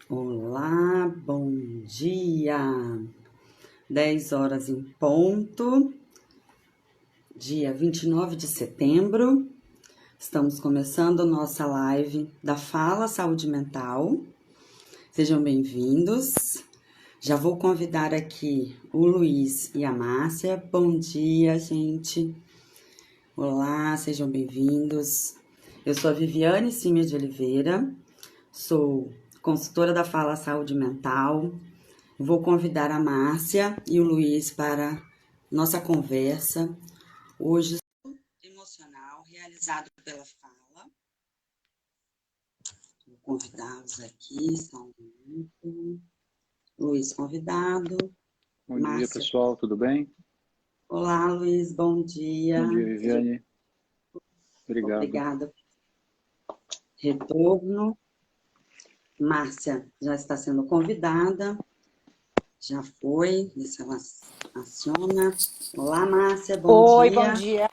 Olá, bom dia. 10 horas em ponto, dia 29 de setembro. Estamos começando nossa live da Fala Saúde Mental. Sejam bem-vindos. Já vou convidar aqui o Luiz e a Márcia. Bom dia, gente. Olá, sejam bem-vindos. Eu sou a Viviane Simia de Oliveira, sou consultora da Fala Saúde Mental. Vou convidar a Márcia e o Luiz para nossa conversa. Hoje, emocional realizado pela Fala. Vou convidá-los aqui, só um minuto. Luiz convidado. Bom dia, Márcia. pessoal, tudo bem? Olá, Luiz, bom dia. Bom dia, Viviane. Obrigado. Obrigada. Retorno. Márcia já está sendo convidada. Já foi, deixa ela aciona. Olá, Márcia, bom Oi, dia. bom dia.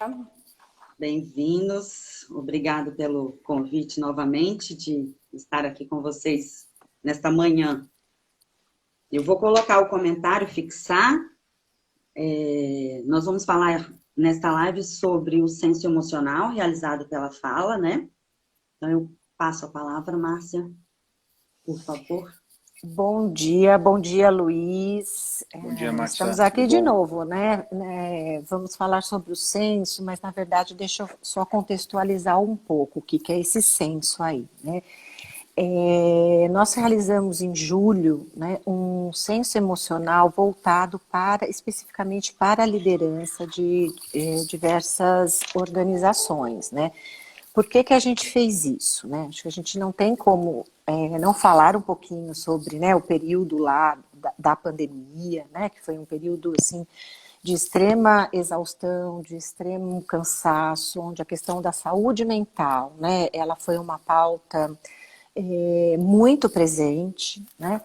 Bem-vindos. Obrigado pelo convite novamente de estar aqui com vocês nesta manhã. Eu vou colocar o comentário, fixar. Nós vamos falar nesta live sobre o senso emocional realizado pela Fala, né? Então, eu passo a palavra, Márcia, por favor. Bom dia, Luiz. Bom dia, Márcia. Estamos aqui de novo, né? Vamos falar sobre o senso, mas na verdade deixa eu só contextualizar um pouco o que é esse senso aí, né? Nós realizamos em julho, né, um senso emocional voltado especificamente para a liderança de diversas organizações, né? Por que a gente fez isso, né? Acho que a gente não tem como não falar um pouquinho sobre, né, o período lá da pandemia, né, que foi um período assim de extrema exaustão, de extremo cansaço, onde a questão da saúde mental, né, ela foi uma pauta muito presente, né?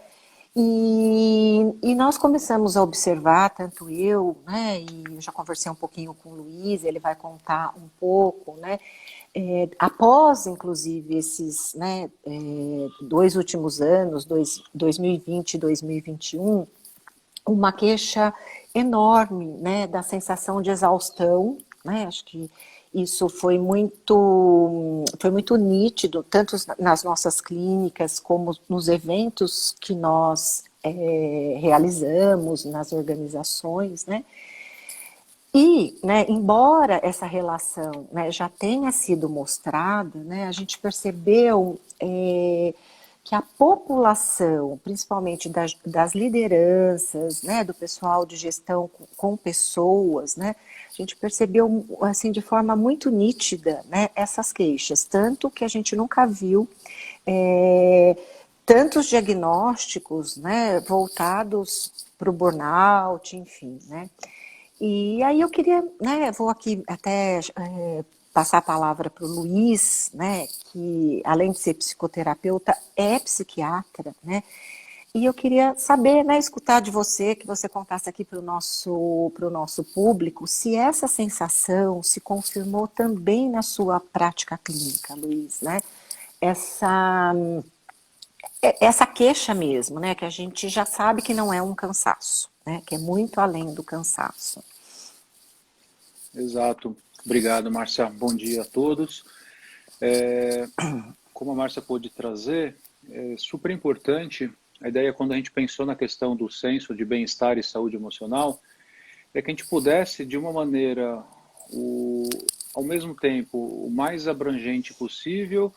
E nós começamos a observar, tanto eu, né, e eu já conversei um pouquinho com o Luiz, ele vai contar um pouco, né, após, inclusive, esses, né, 2 últimos anos, 2020 e 2021, uma queixa enorme, né, da sensação de exaustão, né, acho que isso foi muito nítido, tanto nas nossas clínicas como nos eventos que nós realizamos, nas organizações, né. E, né, embora essa relação, né, já tenha sido mostrada, né, a gente percebeu que a população, principalmente das lideranças, né, do pessoal de gestão com pessoas, né, a gente percebeu assim, de forma muito nítida, né, essas queixas, tanto que a gente nunca viu tantos diagnósticos, né, voltados para o burnout, enfim, né. E aí eu queria, né, vou aqui até passar a palavra para o Luiz, né, que além de ser psicoterapeuta, é psiquiatra, né, e eu queria saber, né, escutar de você, que você contasse aqui para o nosso público, se essa sensação se confirmou também na sua prática clínica, Luiz, né, essa queixa mesmo, né, que a gente já sabe que não é um cansaço, né, que é muito além do cansaço. Exato. Obrigado, Márcia. Bom dia a todos. Como a Márcia pôde trazer, é super importante, a ideia quando a gente pensou na questão do senso de bem-estar e saúde emocional, é que a gente pudesse, de uma maneira, ao mesmo tempo, o mais abrangente possível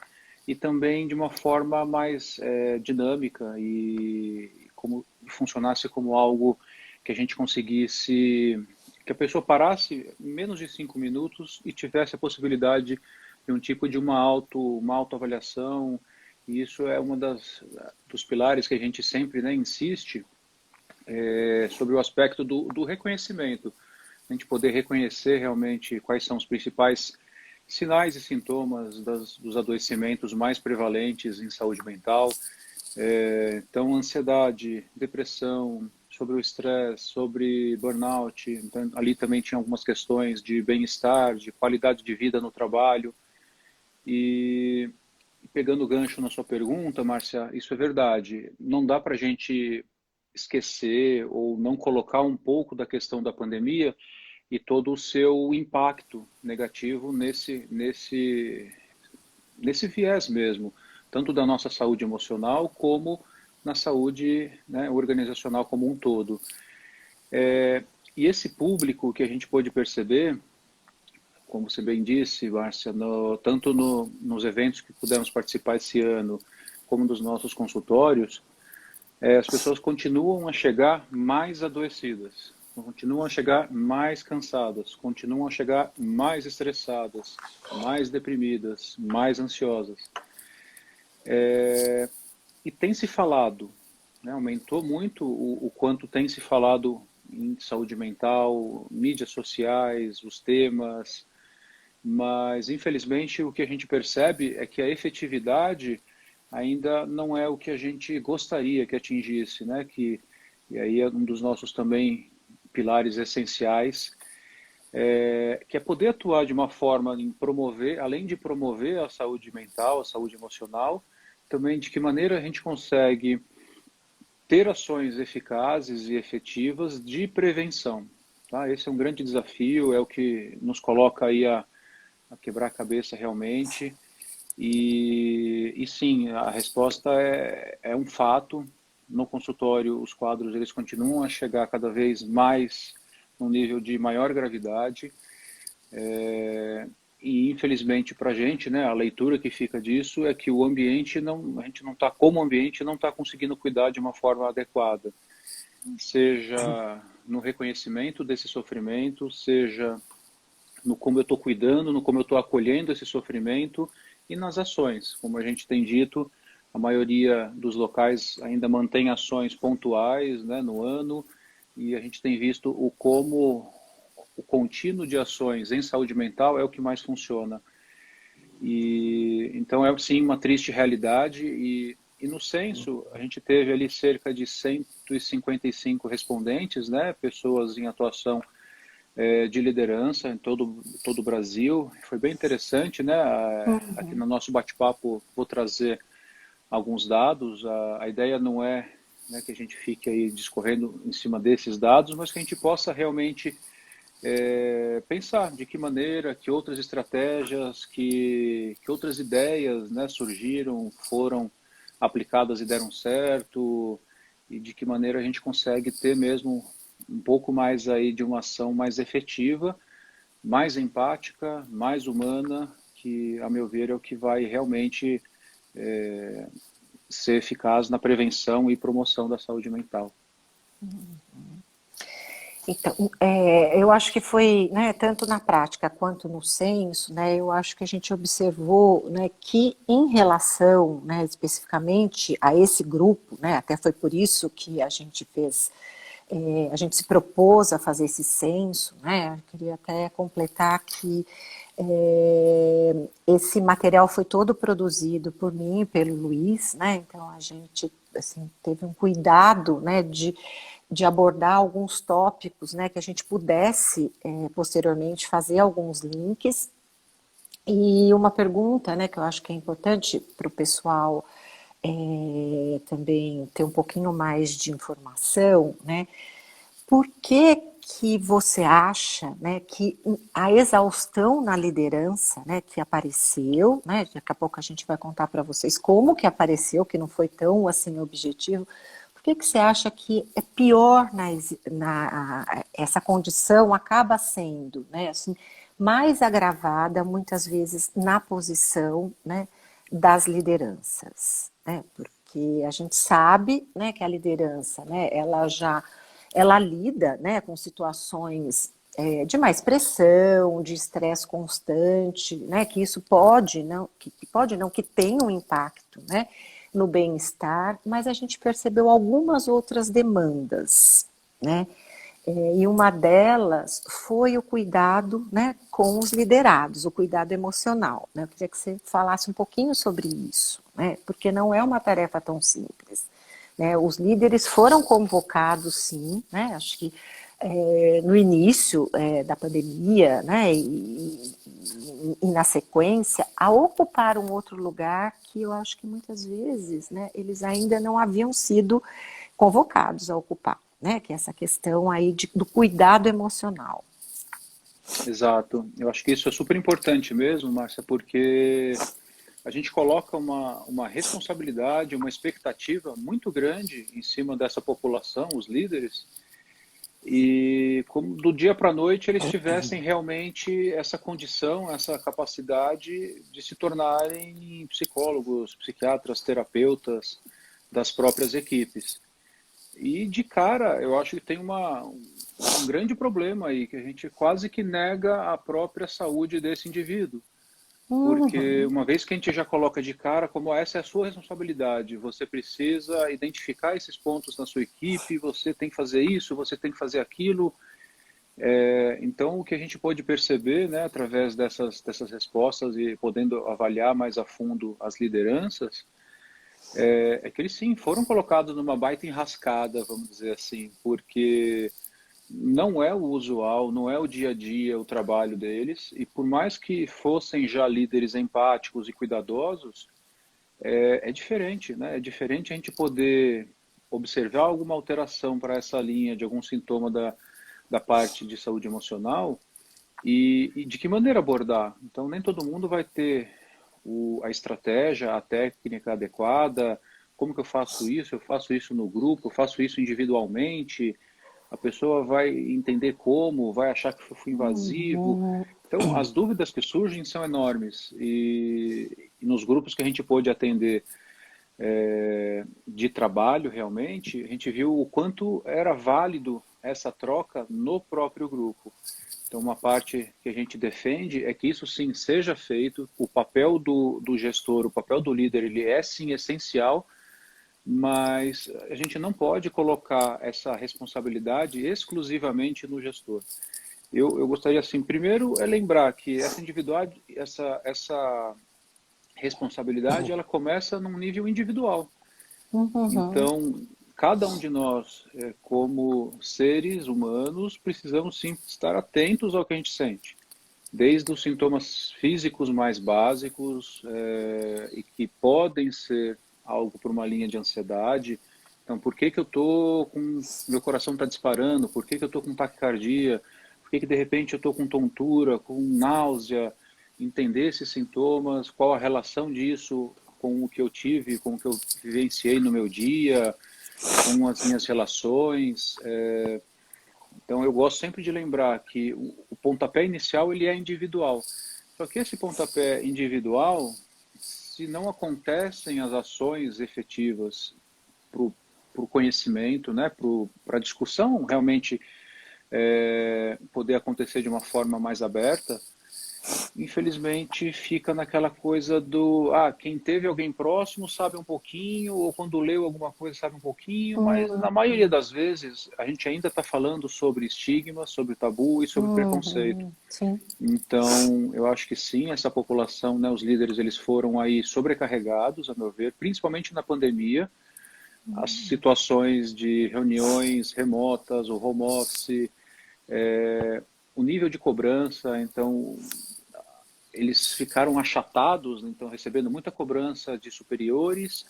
e também de uma forma mais dinâmica e como funcionasse como algo que a gente conseguisse, que a pessoa parasse em menos de 5 minutos e tivesse a possibilidade de um tipo de uma autoavaliação. E isso é uma dos pilares que a gente sempre, né, insiste, sobre o aspecto do reconhecimento. A gente poder reconhecer realmente quais são os principais sinais e sintomas dos adoecimentos mais prevalentes em saúde mental. Então, ansiedade, depressão, sobre o estresse, sobre burnout. Então, ali também tinha algumas questões de bem-estar, de qualidade de vida no trabalho. E pegando o gancho na sua pergunta, Márcia, isso é verdade. Não dá para a gente esquecer ou não colocar um pouco da questão da pandemia e todo o seu impacto negativo nesse viés mesmo, tanto da nossa saúde emocional como na saúde, né, organizacional como um todo. E esse público que a gente pôde perceber, como você bem disse, Márcia, tanto nos eventos que pudemos participar esse ano, como nos nossos consultórios, as pessoas continuam a chegar mais adoecidas, continuam a chegar mais cansadas, continuam a chegar mais estressadas, mais deprimidas, mais ansiosas. E tem se falado, né, aumentou muito o quanto tem se falado em saúde mental, mídias sociais, os temas, mas infelizmente o que a gente percebe é que a efetividade ainda não é o que a gente gostaria que atingisse, né? E aí é um dos nossos também pilares essenciais, que é poder atuar de uma forma em promover, além de promover a saúde mental, a saúde emocional, também de que maneira a gente consegue ter ações eficazes e efetivas de prevenção. Tá? Esse é um grande desafio, é o que nos coloca aí a quebrar a cabeça realmente. E sim, a resposta é um fato. No consultório, os quadros eles continuam a chegar cada vez mais num nível de maior gravidade. E infelizmente para a gente, né, a leitura que fica disso é que o ambiente a gente não está, como ambiente, não está conseguindo cuidar de uma forma adequada, seja no reconhecimento desse sofrimento, seja no como eu estou cuidando, no como eu estou acolhendo esse sofrimento e nas ações. Como a gente tem dito, a maioria dos locais ainda mantém ações pontuais, né, no ano, e a gente tem visto como o contínuo de ações em saúde mental é o que mais funciona. E então é sim uma triste realidade e no censo a gente teve ali cerca de 155 respondentes, né, pessoas em atuação de liderança em todo o Brasil. Foi bem interessante, né? Aqui no nosso bate-papo vou trazer alguns dados. A ideia não é, né, que a gente fique aí discorrendo em cima desses dados, mas que a gente possa realmente pensar de que maneira, que outras estratégias, que outras ideias, né, surgiram, foram aplicadas e deram certo, e de que maneira a gente consegue ter mesmo um pouco mais aí de uma ação mais efetiva, mais empática, mais humana, que, a meu ver, é o que vai realmente ser eficaz na prevenção e promoção da saúde mental. Então, eu acho que foi, né, tanto na prática quanto no censo, né, eu acho que a gente observou, né, que em relação, né, especificamente a esse grupo, né, até foi por isso que a gente fez, a gente se propôs a fazer esse censo, né, eu queria até completar que esse material foi todo produzido por mim e pelo Luiz, né, então a gente, assim, teve um cuidado, né, de abordar alguns tópicos, né, que a gente pudesse posteriormente fazer alguns links. E uma pergunta, né, que eu acho que é importante para o pessoal também ter um pouquinho mais de informação, né, por que você acha, né, que a exaustão na liderança, né, que apareceu, né, daqui a pouco a gente vai contar para vocês como que apareceu, que não foi tão assim objetivo. Por que você acha que é pior essa condição acaba sendo, né, assim, mais agravada muitas vezes na posição, né, das lideranças, né, porque a gente sabe, né, que a liderança, né, ela lida, né, com situações de mais pressão, de estresse constante, né, que isso pode não, que tem um impacto, né, no bem-estar, mas a gente percebeu algumas outras demandas, né? E uma delas foi o cuidado, né, com os liderados, o cuidado emocional, né? Eu queria que você falasse um pouquinho sobre isso, né? Porque não é uma tarefa tão simples, né? Os líderes foram convocados, sim, né? Acho que no início da pandemia, né, e na sequência, a ocupar um outro lugar que eu acho que muitas vezes, né, eles ainda não haviam sido convocados a ocupar, né, que é essa questão aí do cuidado emocional. Exato. Eu acho que isso é super importante mesmo, Márcia, porque a gente coloca uma responsabilidade, uma expectativa muito grande em cima dessa população, os líderes, e como do dia para a noite eles tivessem realmente essa condição, essa capacidade de se tornarem psicólogos, psiquiatras, terapeutas das próprias equipes. E de cara, eu acho que tem um grande problema aí, que a gente quase que nega a própria saúde desse indivíduo. Porque Uhum. uma vez que a gente já coloca de cara como essa é a sua responsabilidade, você precisa identificar esses pontos na sua equipe, você tem que fazer isso, você tem que fazer aquilo. Então, o que a gente pode perceber, né, através dessas respostas e podendo avaliar mais a fundo as lideranças, é que eles sim foram colocados numa baita enrascada, vamos dizer assim, porque não é o usual, não é o dia a dia o trabalho deles, e por mais que fossem já líderes empáticos e cuidadosos, é diferente, né? É diferente a gente poder observar alguma alteração para essa linha de algum sintoma da parte de saúde emocional e de que maneira abordar. Então, nem todo mundo vai ter a estratégia, a técnica adequada. Como que eu faço isso? Eu faço isso no grupo, eu faço isso individualmente. A pessoa vai entender como, vai achar que eu fui invasivo. Uhum. Então, as dúvidas que surgem são enormes. E nos grupos que a gente pôde atender de trabalho, realmente, a gente viu o quanto era válido essa troca no próprio grupo. Então, uma parte que a gente defende é que isso sim seja feito. O papel do gestor, o papel do líder, ele é sim essencial, mas a gente não pode colocar essa responsabilidade exclusivamente no gestor. Eu gostaria, assim, primeiro é lembrar que essa individualidade, essa responsabilidade, ela começa num nível individual. Uhum. Então, cada um de nós, como seres humanos, precisamos sim estar atentos ao que a gente sente. Desde os sintomas físicos mais básicos, e que podem ser algo por uma linha de ansiedade. Então, por que que eu tô com... Meu coração está disparando? Por que que eu estou com taquicardia? Por que que de repente eu estou com tontura, com náusea? Entender esses sintomas, qual a relação disso com o que eu tive, com o que eu vivenciei no meu dia, com as minhas relações. Então, eu gosto sempre de lembrar que o pontapé inicial ele é individual. Só que esse pontapé individual, se não acontecem as ações efetivas para o conhecimento, né, para a discussão realmente poder acontecer de uma forma mais aberta, infelizmente fica naquela coisa do quem teve alguém próximo sabe um pouquinho, ou quando leu alguma coisa sabe um pouquinho, mas na maioria das vezes a gente ainda está falando sobre estigma, sobre tabu e sobre preconceito. Uhum. Sim. Então, eu acho que sim, essa população, né, os líderes, eles foram aí sobrecarregados, a meu ver, principalmente na pandemia, as situações de reuniões remotas, o home office, o nível de cobrança, então eles ficaram achatados, então recebendo muita cobrança de superiores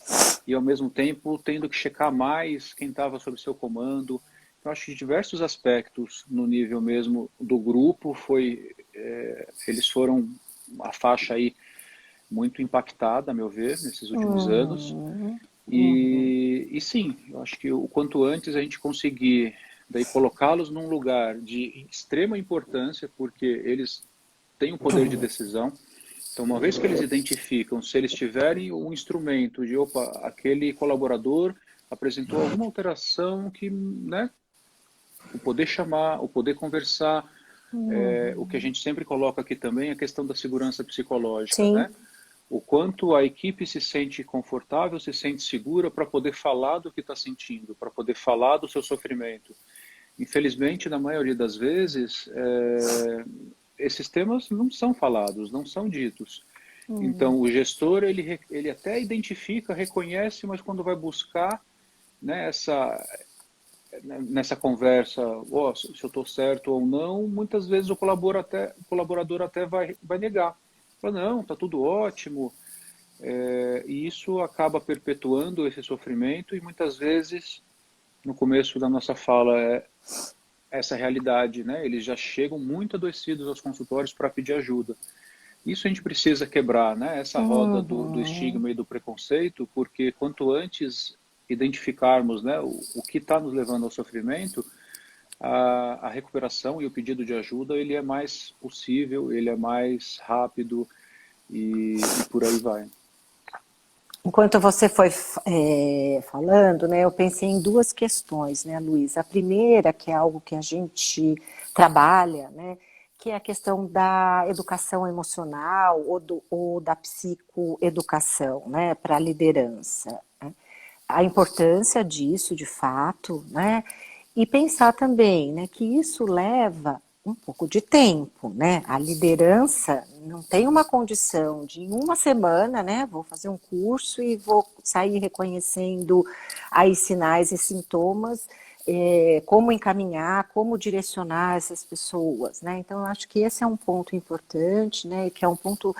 e ao mesmo tempo tendo que checar mais quem estava sob seu comando. Eu acho que diversos aspectos no nível mesmo do grupo eles foram a faixa aí muito impactada, a meu ver, nesses últimos anos. Uhum. Uhum. E sim, eu acho que o quanto antes a gente conseguir daí colocá-los num lugar de extrema importância, porque eles têm o poder de decisão. Então, uma vez que eles identificam, se eles tiverem um instrumento de, opa, aquele colaborador apresentou alguma alteração que, né, o poder chamar, o poder conversar, o que a gente sempre coloca aqui também, a questão da segurança psicológica, Sim. né? O quanto a equipe se sente confortável, se sente segura para poder falar do que está sentindo, para poder falar do seu sofrimento. Infelizmente, na maioria das vezes, esses temas não são falados, não são ditos. Então, o gestor, ele até identifica, reconhece, mas quando vai buscar, né, nessa conversa, se eu estou certo ou não, muitas vezes o colaborador até vai negar. Fala, não, está tudo ótimo. E isso acaba perpetuando esse sofrimento e muitas vezes, no começo da nossa fala, essa realidade, né? Eles já chegam muito adoecidos aos consultórios para pedir ajuda. Isso a gente precisa quebrar, né? Essa roda do estigma e do preconceito, porque quanto antes identificarmos, né, o que está nos levando ao sofrimento, a recuperação e o pedido de ajuda ele é mais possível, ele é mais rápido e por aí vai. Enquanto você foi falando, né, eu pensei em duas questões, né, Luiz? A primeira, que é algo que a gente trabalha, né, que é a questão da educação emocional ou da psicoeducação, né, para a liderança, né? A importância disso, de fato, né? E pensar também, né, que isso leva um pouco de tempo, né? A liderança não tem uma condição de em uma semana, né? Vou fazer um curso e vou sair reconhecendo aí sinais e sintomas, como encaminhar, como direcionar essas pessoas, né? Então, eu acho que esse é um ponto importante, né? E que é um ponto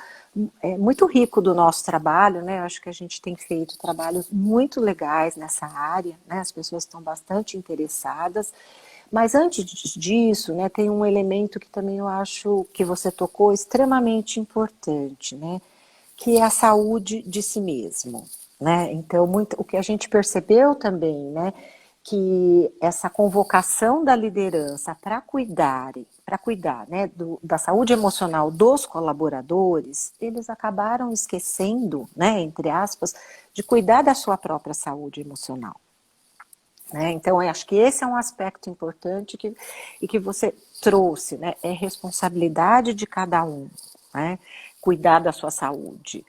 muito rico do nosso trabalho, né? Eu acho que a gente tem feito trabalhos muito legais nessa área, né? As pessoas estão bastante interessadas. Mas antes disso, né, tem um elemento que também eu acho que você tocou extremamente importante, né, que é a saúde de si mesmo, né? Então, o que a gente percebeu também, né, que essa convocação da liderança para cuidar, né, da saúde emocional dos colaboradores, eles acabaram esquecendo, né, entre aspas, de cuidar da sua própria saúde emocional. Então, eu acho que esse é um aspecto importante e que você trouxe, né? É responsabilidade de cada um, né? Cuidar da sua saúde.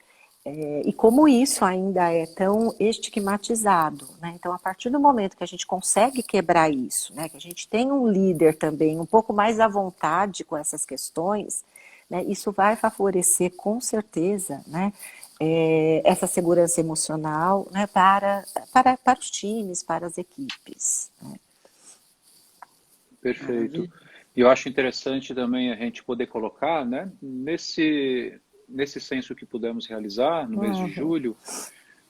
E como isso ainda é tão estigmatizado, né? Então, a partir do momento que a gente consegue quebrar isso, né? Que a gente tem um líder também um pouco mais à vontade com essas questões, né? Isso vai favorecer com certeza, né? Essa segurança emocional, né, para os times, para as equipes, né? Perfeito. E eu acho interessante também a gente poder colocar, né, nesse censo que pudemos realizar no mês de julho,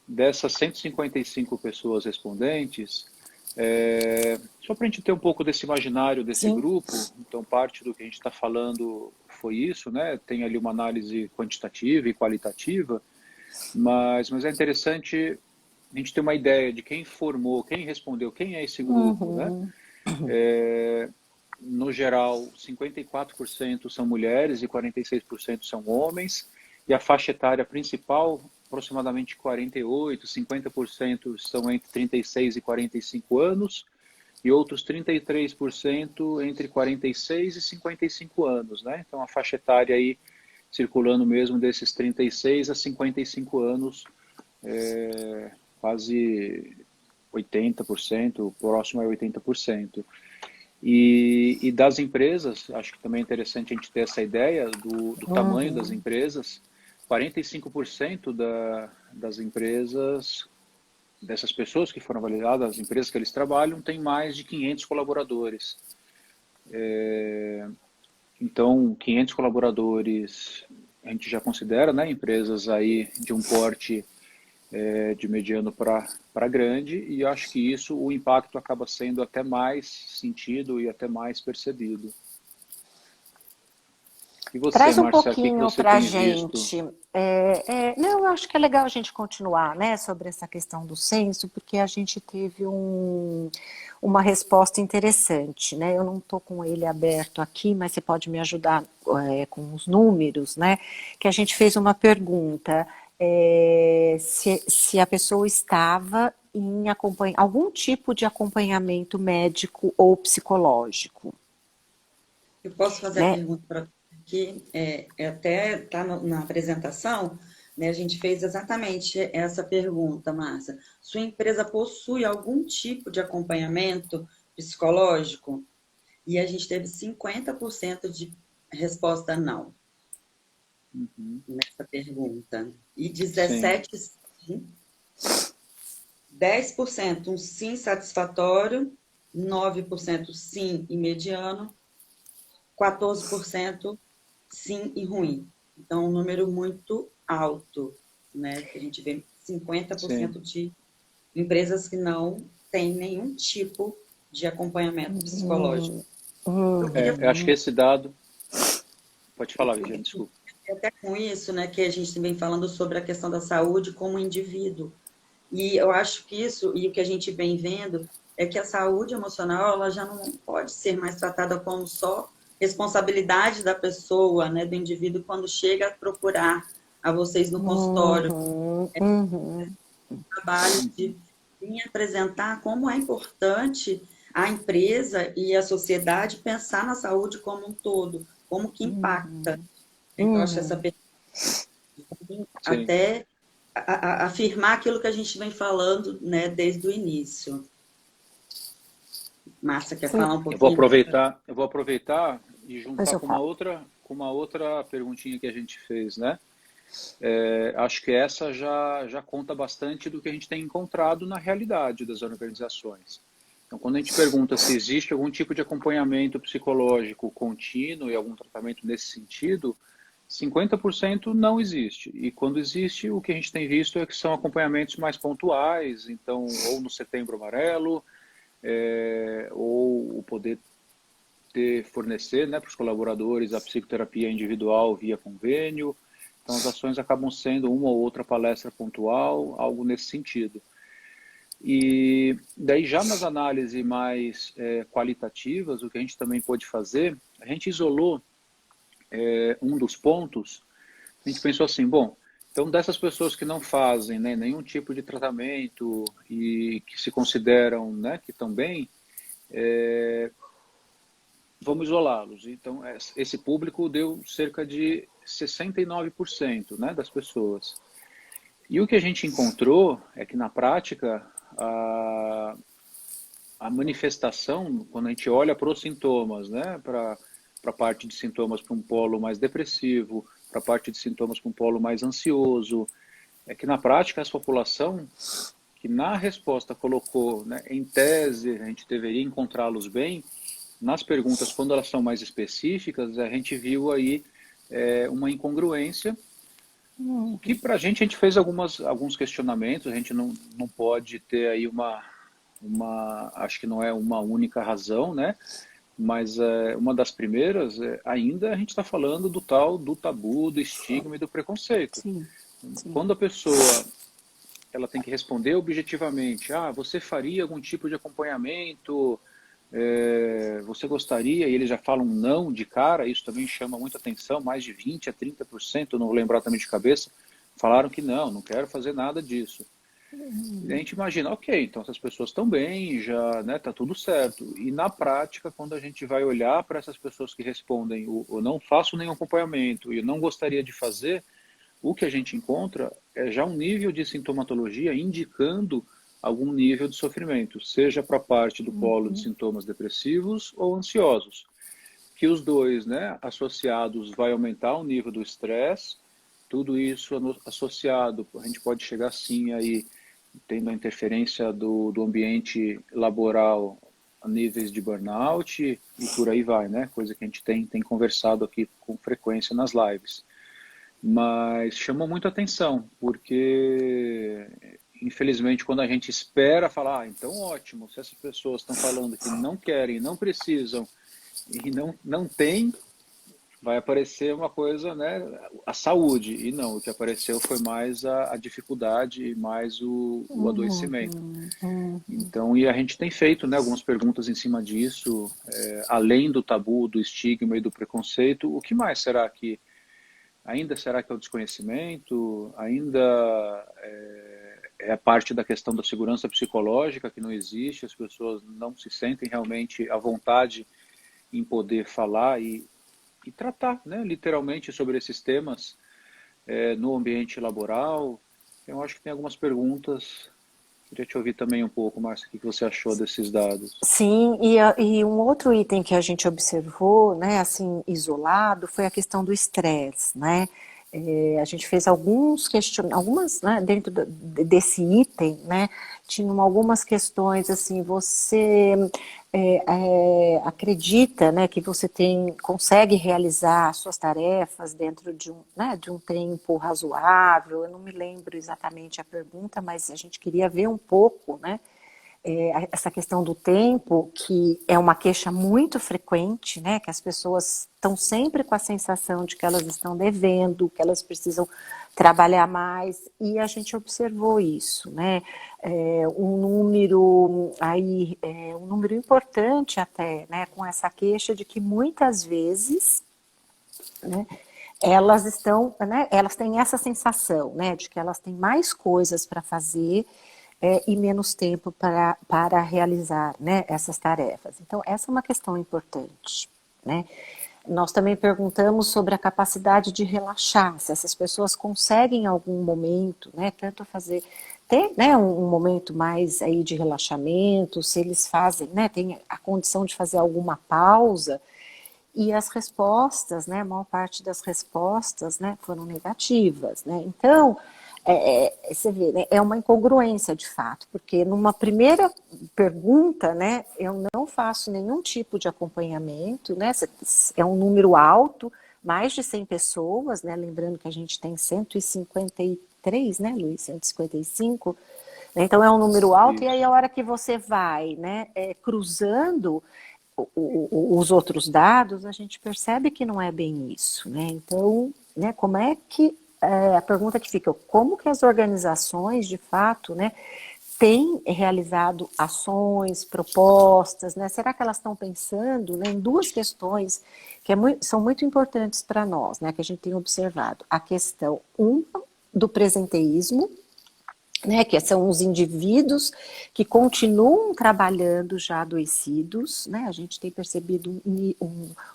dessas 155 pessoas respondentes, só para a gente ter um pouco desse imaginário desse Sim. grupo, então parte do que a gente está falando foi isso, né? Tem ali uma análise quantitativa e qualitativa, mas é interessante a gente ter uma ideia de quem formou, quem respondeu, quem é esse grupo, né? No geral, 54% são mulheres e 46% são homens, e a faixa etária principal, aproximadamente 48, 50% estão entre 36 e 45 anos, e outros 33% entre 46 e 55 anos, né? Então, a faixa etária aí circulando mesmo desses 36 a 55 anos, quase 80%, próximo a 80%. E das empresas, acho que também é interessante a gente ter essa ideia do tamanho das empresas. 45% das empresas, dessas pessoas que foram avaliadas, as empresas que eles trabalham, têm mais de 500 colaboradores. Então, 500 colaboradores, a gente já considera, né, empresas aí de um porte de mediano para grande, e acho que isso, o impacto acaba sendo até mais sentido e até mais percebido. E você, Traz um Marcia, o que pouquinho você para a tem visto? gente. Não, eu acho que é legal a gente continuar, né, sobre essa questão do censo, porque a gente teve uma resposta interessante, né? Eu não estou com ele aberto aqui, mas você pode me ajudar com os números, né? Que a gente fez uma pergunta se a pessoa estava em algum tipo de acompanhamento médico ou psicológico, Eu posso fazer a né? pergunta para aqui, até está na apresentação, né? A gente fez exatamente essa pergunta, Márcia. Sua empresa possui algum tipo de acompanhamento psicológico? E a gente teve 50% de resposta não nessa pergunta. E Sim, 17, sim, 10% um sim satisfatório 9% sim e mediano, 14% sim e ruim. Então, um número muito alto, né? A gente vê Sim. 50% de empresas que não têm nenhum tipo de acompanhamento psicológico. Uhum. Eu queria Eu acho que Uhum. esse dado... Pode falar, Viviane, desculpa. até com isso, né, que a gente vem falando sobre a questão da saúde como indivíduo. E eu acho que isso, e o que a gente vem vendo, é que a saúde emocional ela já não pode ser mais tratada como só responsabilidade da pessoa, né, do indivíduo, quando chega a procurar a vocês no consultório, Uhum. Uhum. trabalho de Uhum. vir apresentar como é importante a empresa e a sociedade pensar na saúde como um todo, como que impacta. Então, eu acho essa Uhum. pergunta Sim. até afirmar aquilo que a gente vem falando, né, desde o início. Márcia, quer Sim, falar um Eu vou pouquinho? aproveitar, eu vou aproveitar e mas juntar eu falo. com uma outra perguntinha que a gente fez, né? Acho que essa já conta bastante do que a gente tem encontrado na realidade das organizações. Então, quando a gente pergunta se existe algum tipo de acompanhamento psicológico contínuo e algum tratamento nesse sentido, 50% não existe. E quando existe, o que a gente tem visto é que são acompanhamentos mais pontuais, então, ou no Setembro Amarelo, ou o poder fornecer, né, para os colaboradores a psicoterapia individual via convênio. Então, as ações acabam sendo uma ou outra palestra pontual, algo nesse sentido. E daí, já nas análises mais qualitativas, o que a gente também pôde fazer, a gente isolou um dos pontos. A gente pensou assim, bom, então dessas pessoas que não fazem, né, nenhum tipo de tratamento e que se consideram, né, que estão bem, vamos isolá-los. Então, esse público deu cerca de 69%, né, das pessoas. E o que a gente encontrou é que, na prática, a manifestação, quando a gente olha para os sintomas, né, para a parte de sintomas para um polo mais depressivo, para a parte de sintomas para um polo mais ansioso, é que, na prática, essa população que na resposta colocou, né, em tese, a gente deveria encontrá-los bem, nas perguntas, quando elas são mais específicas, a gente viu aí uma incongruência, o que para a gente fez alguns questionamentos, a gente não pode ter aí acho que não é uma única razão, né? Mas uma das primeiras, ainda a gente está falando do tal, do tabu, do estigma e do preconceito. Sim, sim. Quando a pessoa ela tem que responder objetivamente, você faria algum tipo de acompanhamento, você gostaria, e eles já falam não de cara, isso também chama muita atenção, mais de 20% a 30%, não vou lembrar também de cabeça, falaram que não quero fazer nada disso. E a gente imagina, ok, então essas pessoas estão bem, já tá tudo certo. E na prática, quando a gente vai olhar para essas pessoas que respondem, eu não faço nenhum acompanhamento e eu não gostaria de fazer, o que a gente encontra é já um nível de sintomatologia indicando algum nível de sofrimento, seja para a parte do polo de Uhum. sintomas depressivos ou ansiosos, que os dois, né, associados vai aumentar o nível do estresse, tudo isso associado, a gente pode chegar sim aí, tendo a interferência do ambiente laboral a níveis de burnout e por aí vai, né, coisa que a gente tem conversado aqui com frequência nas lives. Mas chamou muito atenção, porque infelizmente quando a gente espera falar, então ótimo, se essas pessoas estão falando que não querem, não precisam e não tem, vai aparecer uma coisa, né, a saúde. E não, o que apareceu foi mais a dificuldade e mais o adoecimento. Uhum. Uhum. Então, e a gente tem feito, né, algumas perguntas em cima disso, além do tabu, do estigma e do preconceito, o que mais será que ainda será que é o desconhecimento? Ainda é parte da questão da segurança psicológica que não existe, as pessoas não se sentem realmente à vontade em poder falar e tratar, né, literalmente sobre esses temas no ambiente laboral. Eu acho que tem algumas perguntas. Queria te ouvir também um pouco, Márcia, o que você achou desses dados? Sim, e um outro item que a gente observou, né, assim, isolado, foi a questão do estresse, né? A gente fez alguns algumas, né, dentro desse item, né, tinham algumas questões assim, você acredita, né, que você consegue realizar suas tarefas dentro de um tempo razoável? Eu não me lembro exatamente a pergunta, mas a gente queria ver um pouco, né, essa questão do tempo, que é uma queixa muito frequente, né, que as pessoas estão sempre com a sensação de que elas estão devendo, que elas precisam trabalhar mais, e a gente observou isso, né, um número aí, um número importante até, né, com essa queixa de que muitas vezes, né, elas estão, né, elas têm essa sensação, né, de que elas têm mais coisas para fazer e menos tempo para realizar, né, essas tarefas. Então, essa é uma questão importante, né. Nós também perguntamos sobre a capacidade de relaxar, se essas pessoas conseguem em algum momento, né, tanto ter, né, um momento mais aí de relaxamento, se eles fazem, né, tem a condição de fazer alguma pausa. E as respostas, né, a maior parte das respostas, né, foram negativas, né. Então, você vê, né, é uma incongruência de fato, porque numa primeira pergunta, né, eu não faço nenhum tipo de acompanhamento, né, é um número alto, mais de 100 pessoas, né, lembrando que a gente tem 153, né, Luiz, 155, né, então é um número alto, e aí a Isso. hora que você vai, né, cruzando os outros dados, a gente percebe que não é bem isso, né? Então, né, como é que a pergunta que fica, como que as organizações, de fato, né, têm realizado ações, propostas, né? Será que elas estão pensando, né, em duas questões que são muito importantes para nós, né, que a gente tem observado? A questão, do presenteísmo, né, que são os indivíduos que continuam trabalhando já adoecidos, né, a gente tem percebido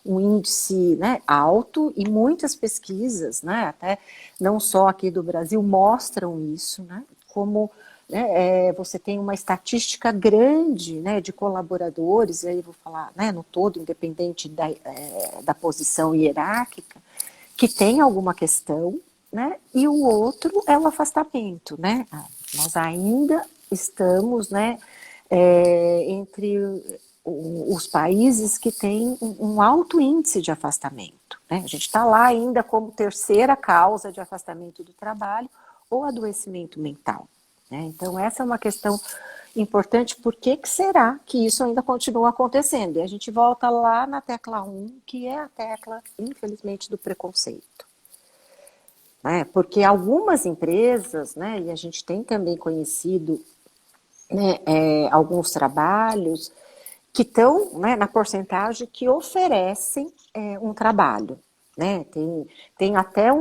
um índice, né, alto, e muitas pesquisas, né, até não só aqui do Brasil, mostram isso, né, como, né, você tem uma estatística grande, né, de colaboradores, aí vou falar, né, no todo, independente da posição hierárquica, que tem alguma questão, né? E o outro é o afastamento, né? Nós ainda estamos, né, entre os países que têm um alto índice de afastamento, né? A gente está lá ainda como terceira causa de afastamento do trabalho ou adoecimento mental, né? Então essa é uma questão importante. Por que será que isso ainda continua acontecendo? E a gente volta lá na tecla 1, que é a tecla, infelizmente, do preconceito. Né? Porque algumas empresas, né, e a gente tem também conhecido, né, alguns trabalhos que estão, né, na porcentagem que oferecem um trabalho. Né? Tem até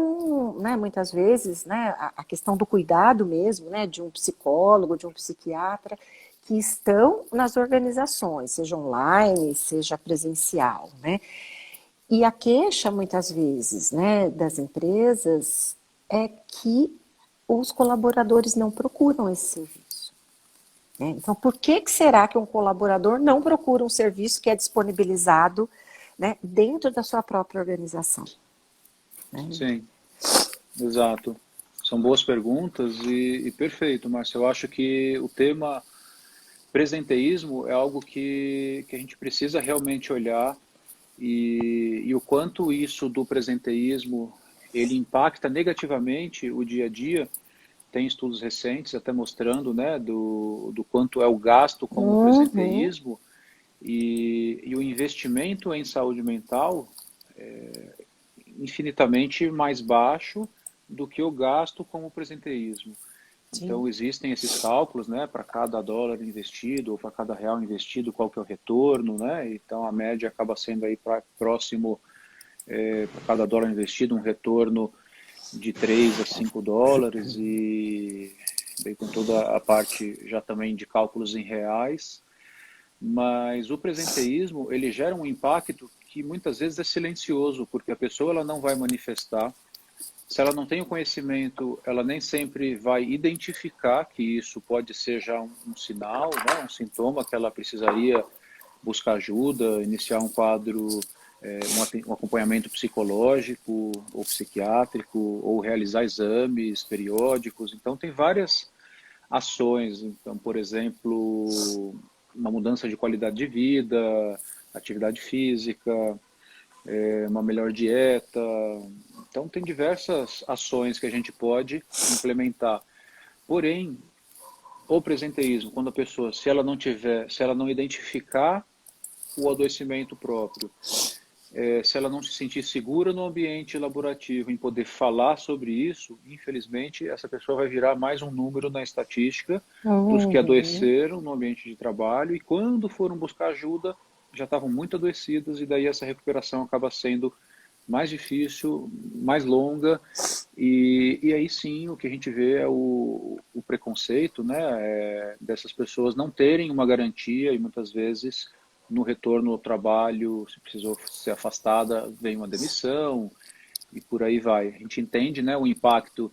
né, muitas vezes, né, a questão do cuidado mesmo, né, de um psicólogo, de um psiquiatra, que estão nas organizações, seja online, seja presencial. Né? E a queixa, muitas vezes, né, das empresas é que os colaboradores não procuram esse serviço. Né? Então, por que será que um colaborador não procura um serviço que é disponibilizado, né, dentro da sua própria organização? Né? Sim, exato. São boas perguntas e perfeito, Márcio. Eu acho que o tema presenteísmo é algo que a gente precisa realmente olhar e o quanto isso do presenteísmo ele impacta negativamente o dia a dia. Tem estudos recentes até mostrando, né, do quanto é o gasto com o Uhum. presenteísmo e o investimento em saúde mental infinitamente mais baixo do que o gasto com o presenteísmo. Sim. Então existem esses cálculos, né, para cada dólar investido ou para cada real investido, qual que é o retorno, né? Então a média acaba sendo aí próximo, para cada dólar investido, um retorno de 3 a 5 dólares e daí com toda a parte já também de cálculos em reais. Mas o presenteísmo, ele gera um impacto que muitas vezes é silencioso, porque a pessoa ela não vai manifestar. Se ela não tem o conhecimento, ela nem sempre vai identificar que isso pode ser já um sinal, né, um sintoma que ela precisaria buscar ajuda, iniciar um quadro um acompanhamento psicológico ou psiquiátrico, ou realizar exames periódicos. Então, tem várias ações. Então, por exemplo, uma mudança de qualidade de vida, atividade física, uma melhor dieta. Então, tem diversas ações que a gente pode implementar. Porém, o presenteísmo, quando a pessoa, se ela não identificar o adoecimento próprio, se ela não se sentir segura no ambiente laborativo, em poder falar sobre isso, infelizmente, essa pessoa vai virar mais um número na estatística dos que adoeceram no ambiente de trabalho, e quando foram buscar ajuda, já estavam muito adoecidas, e daí essa recuperação acaba sendo mais difícil, mais longa, e aí sim o que a gente vê é o preconceito, né, dessas pessoas não terem uma garantia, e muitas vezes no retorno ao trabalho, se precisou ser afastada, vem uma demissão e por aí vai. A gente entende, né, o impacto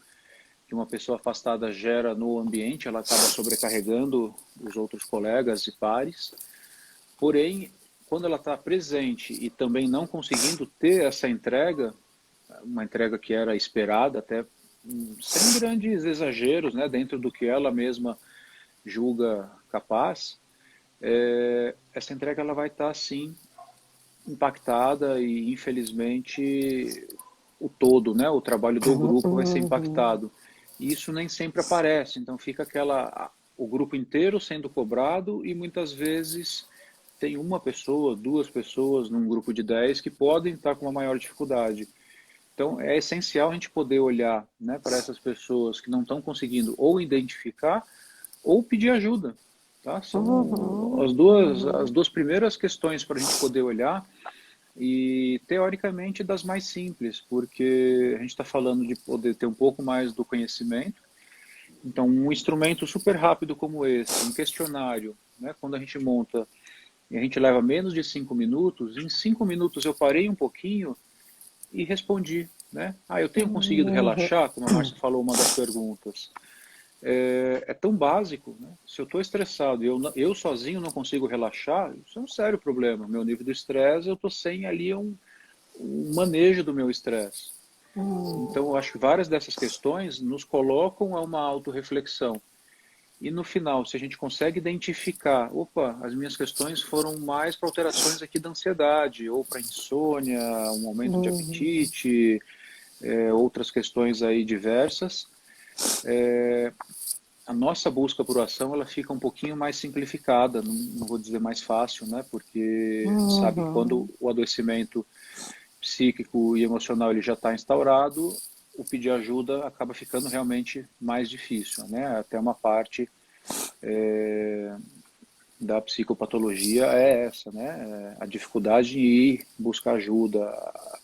que uma pessoa afastada gera no ambiente, ela acaba sobrecarregando os outros colegas e pares. Porém, quando ela está presente e também não conseguindo ter essa entrega, uma entrega que era esperada, até sem grandes exageros, né, dentro do que ela mesma julga capaz, essa entrega ela vai estar sim impactada, e infelizmente o todo, né, o trabalho do grupo vai ser impactado. E isso nem sempre aparece, então fica o grupo inteiro sendo cobrado, e muitas vezes tem uma pessoa, duas pessoas num grupo de 10 que podem estar com uma maior dificuldade. Então é essencial a gente poder olhar, né, para essas pessoas que não estão conseguindo ou identificar ou pedir ajuda. Tá? São as duas primeiras questões para a gente poder olhar, e teoricamente das mais simples, porque a gente está falando de poder ter um pouco mais do conhecimento. Então, um instrumento super rápido como esse, um questionário, né, quando a gente monta e a gente leva menos de 5 minutos, em 5 minutos eu parei um pouquinho e respondi. Né? Eu tenho conseguido relaxar, como a Márcia falou, uma das perguntas. É tão básico, né? Se eu estou estressado e eu sozinho não consigo relaxar, isso é um sério problema. Meu nível de estresse, eu estou sem ali um manejo do meu estresse. Então, eu acho que várias dessas questões nos colocam a uma autorreflexão. E no final, se a gente consegue identificar, as minhas questões foram mais para alterações aqui da ansiedade, ou para insônia, um aumento de apetite, outras questões aí diversas, a nossa busca por ação ela fica um pouquinho mais simplificada, não vou dizer mais fácil, né? Porque sabe, quando o adoecimento psíquico e emocional ele já está instaurado, o pedir ajuda acaba ficando realmente mais difícil, né? Até uma parte da psicopatologia é essa, né? A dificuldade de ir buscar ajuda.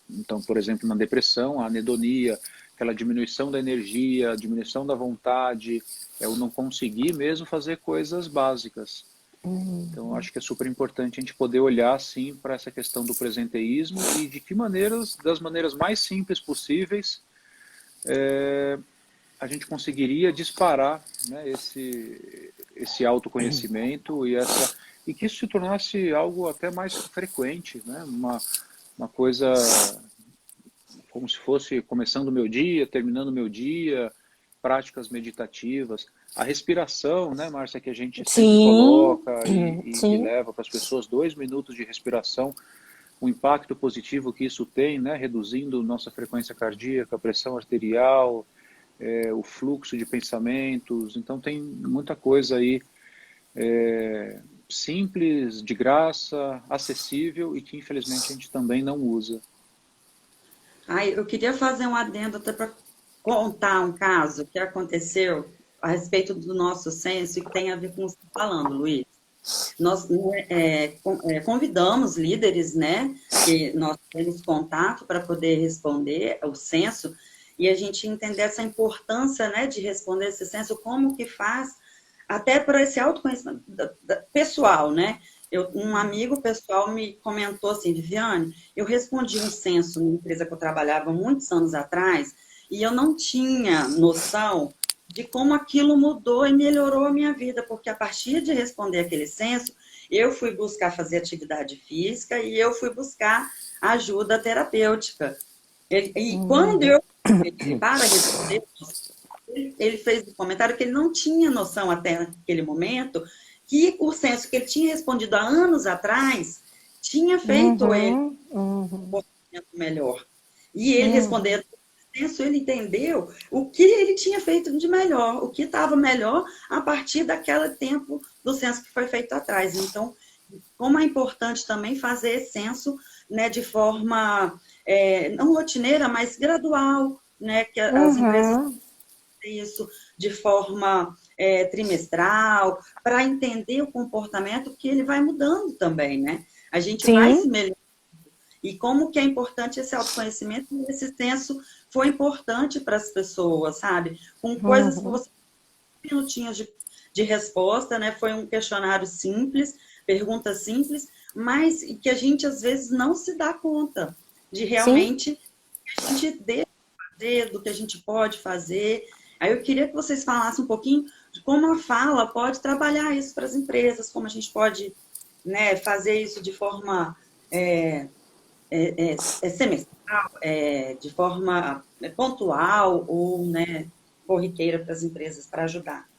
Então, por exemplo, na depressão, a anedonia, aquela diminuição da energia, a diminuição da vontade, é o não conseguir mesmo fazer coisas básicas. Então, acho que é super importante a gente poder olhar, assim, para essa questão do presenteísmo, e de que maneiras, das maneiras mais simples possíveis, a gente conseguiria disparar, né, esse autoconhecimento e que isso se tornasse algo até mais frequente, né? Uma coisa como se fosse começando o meu dia, terminando o meu dia, práticas meditativas, a respiração, né, Márcia, que a gente sempre coloca e leva para as pessoas 2 minutos de respiração, o impacto positivo que isso tem, né, reduzindo nossa frequência cardíaca, a pressão arterial, o fluxo de pensamentos. Então tem muita coisa aí simples, de graça, acessível, e que infelizmente a gente também não usa. Eu queria fazer um adendo até para contar um caso que aconteceu a respeito do nosso censo e que tem a ver com o que você está falando, Luiz. Nós convidamos líderes, né, que nós temos contato para poder responder o censo, e a gente entender essa importância, né, de responder esse censo, como que faz, até para esse autoconhecimento pessoal, né? Um amigo pessoal me comentou assim, Viviane, eu respondi um censo numa empresa que eu trabalhava muitos anos atrás, e eu não tinha noção de como aquilo mudou e melhorou a minha vida, porque a partir de responder aquele censo, eu fui buscar fazer atividade física e eu fui buscar ajuda terapêutica. E quando eu para responder, ele fez um comentário que ele não tinha noção até naquele momento que o censo que ele tinha respondido há anos atrás tinha feito ele um comportamento melhor. E ele respondendo o censo, ele entendeu o que ele tinha feito de melhor, o que estava melhor a partir daquele tempo do censo que foi feito atrás. Então, como é importante também fazer censo, né, de forma não rotineira, mas gradual, né, que as empresas isso de forma trimestral, para entender o comportamento, que ele vai mudando também, né? A gente vai se melhorando. E como que é importante esse autoconhecimento, e esse senso foi importante para as pessoas, sabe? Com coisas que você minutinhos de resposta, né? Foi um questionário simples, perguntas simples, mas que a gente às vezes não se dá conta de realmente que a gente deve fazer, do que a gente pode fazer. Aí eu queria que vocês falassem um pouquinho de como a fala pode trabalhar isso para as empresas, como a gente pode, né, fazer isso de forma semestral, de forma pontual ou, né, corriqueira para as empresas, para ajudar.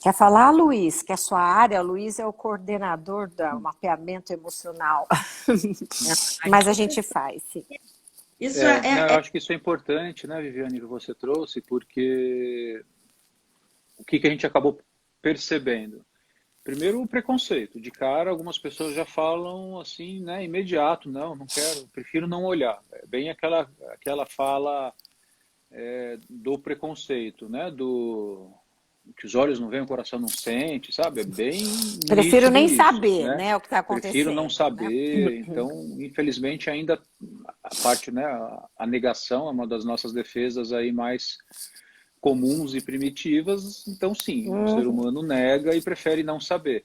Quer falar, Luiz? Que é a sua área? O Luiz é o coordenador do mapeamento emocional. Mas a gente faz, sim. Isso eu acho que isso é importante, né, Viviane, que você trouxe, porque o que a gente acabou percebendo? Primeiro, o preconceito. De cara, algumas pessoas já falam assim, né, imediato, não quero, prefiro não olhar. É bem aquela fala do preconceito, né, do que os olhos não veem, o coração não sente, sabe? É bem Prefiro nem isso, saber, né? O que está acontecendo. Prefiro não saber. Né? Então, infelizmente, ainda a parte, né, a negação é uma das nossas defesas aí mais comuns e primitivas. Então, sim, o ser humano nega e prefere não saber.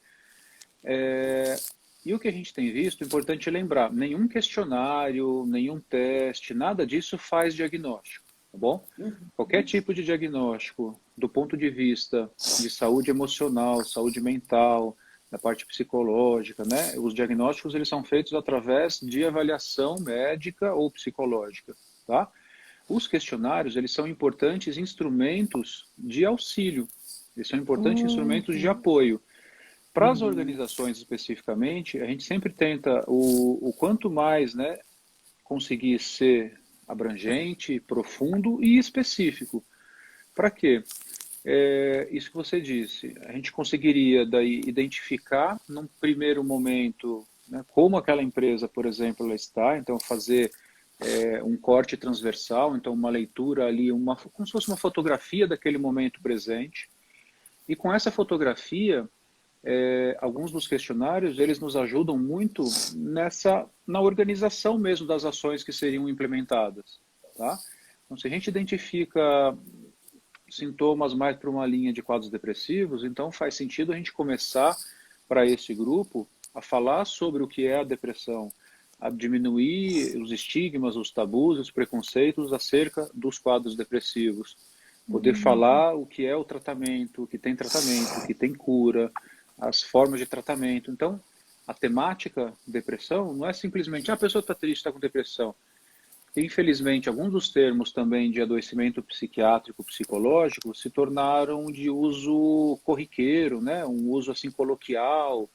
E o que a gente tem visto, importante lembrar, nenhum questionário, nenhum teste, nada disso faz diagnóstico. Tá bom? Qualquer tipo de diagnóstico, do ponto de vista de saúde emocional, saúde mental, da parte psicológica, né? Os diagnósticos eles são feitos através de avaliação médica ou psicológica, tá? Os questionários eles são importantes instrumentos de auxílio, eles são importantes instrumentos de apoio. Para as organizações especificamente, a gente sempre tenta o quanto mais, né, conseguir ser abrangente, profundo e específico. Para quê? Isso que você disse, a gente conseguiria daí identificar num primeiro momento, né, como aquela empresa, por exemplo, ela está, então fazer um corte transversal, então uma leitura ali, como se fosse uma fotografia daquele momento presente, e com essa fotografia alguns dos questionários eles nos ajudam muito na organização mesmo das ações que seriam implementadas, tá? Então, se a gente identifica sintomas mais para uma linha de quadros depressivos, então faz sentido a gente começar para esse grupo a falar sobre o que é a depressão, a diminuir os estigmas, os tabus, os preconceitos acerca dos quadros depressivos, poder falar o que é o tratamento, o que tem cura, as formas de tratamento. Então, a temática depressão não é simplesmente a pessoa está triste, está com depressão. Infelizmente, alguns dos termos também de adoecimento psiquiátrico, psicológico, se tornaram de uso corriqueiro, né? Um uso assim coloquial